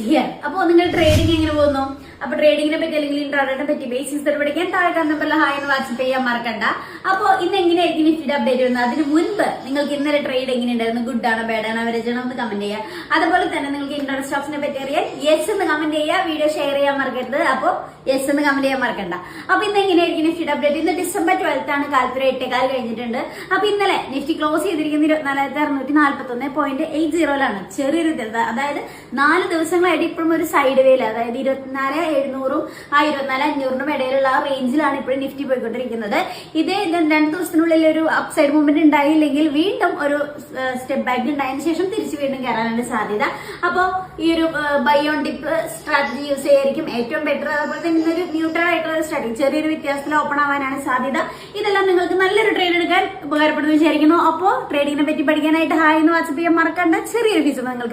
Here. അപ്പോൾ നിങ്ങൾ trading എങ്ങനെ പോകുന്നു? അപ്പൊ ട്രേഡിങ്ങിനെ പറ്റി അല്ലെങ്കിൽ ഇൻട്രാഡേനെ പറ്റി ബേസിക്സ് പഠിക്കാൻ താഴെ കണ്ടപ്പോൾ ഹായ് എന്ന് വാട്സ്ആപ്പ് ചെയ്യാൻ മറക്കണ്ട. അപ്പോൾ ഇന്ന് എങ്ങനെയായിരിക്കും നിഫ്റ്റിയുടെ അപ്ഡേറ്റ് വരുന്നത്? അതിന് മുൻപ് നിങ്ങൾക്ക് ഇന്നലെ ട്രേഡ് എങ്ങനെ ഉണ്ടായിരുന്നു? ഗുഡ് ആണോ ബാഡ് ആണോ അവരേജ് ആണോ എന്ന് കമന്റ് ചെയ്യുക. അതുപോലെ തന്നെ നിങ്ങൾക്ക് ഇൻട്രാഡേ സ്റ്റോക്സിനെ പറ്റി അറിയാൻ യെസ് എന്ന് കമന്റ് ചെയ്യുക. വീഡിയോ ഷെയർ ചെയ്യാൻ മറക്കരുത്. അപ്പോൾ യെസ് എന്ന് കമന്റ് ചെയ്യാൻ മറക്കണ്ട. അപ്പൊ ഇന്ന് എങ്ങനെയായിരിക്കും നിഫ്റ്റിയുടെ അപ്ഡേറ്റ്? ഇന്ന് ഡിസംബർ 12 ആണ്. കാലത്ത് 8:15 കഴിഞ്ഞിട്ടുണ്ട്. അപ്പൊ ഇന്നലെ നിഫ്റ്റി ക്ലോസ് ചെയ്തിരിക്കുന്ന 24,641.80 ചെറിയൊരു അതായത് 4 ദിവസങ്ങളായിട്ട് ഇപ്പോഴും ഒരു സൈഡ് വേയിൽ, അതായത് 24,700 ആ 24,500 ഇടയിലുള്ള ആ റേഞ്ചിലാണ് ഇപ്പോഴും നിഫ്റ്റി പോയിക്കൊണ്ടിരിക്കുന്നത്. ഇതേ 2 ദിവസത്തിനുള്ളിൽ ഒരു അപ് സൈഡ് മൂവ്മെന്റ് ഉണ്ടായില്ലെങ്കിൽ വീണ്ടും ഒരു സ്റ്റെപ്പ് ബാക്ക് ഉണ്ടായതിനു ശേഷം തിരിച്ചു വീണ്ടും കയറാനാണ് സാധ്യത. അപ്പോൾ ഈ ഒരു buy on dip strategy use ചെയ്യായിരിക്കും ഏറ്റവും ബെറ്റർ. അതുപോലെ തന്നെ ഇന്നൊരു ന്യൂട്രൽ ആയിട്ടുള്ള സ്ട്രാറ്റജി, ചെറിയൊരു വ്യത്യാസത്തിൽ ഓപ്പൺ ആവാനാണ് സാധ്യത. ഇതെല്ലാം നിങ്ങൾക്ക് നല്ലൊരു ട്രേഡ് എടുക്കാൻ ഉപകാരപ്പെടുന്നു വിചാരിക്കുന്നു. അപ്പോൾ ട്രേഡിങ്ങിനെ പറ്റി പഠിക്കാനായിട്ട് ഹായ് എന്ന് വാട്സ്ആപ്പ് ചെയ്യാൻ മറക്കണ്ട. ചെറിയൊരു ഫീസ് നിങ്ങൾക്ക്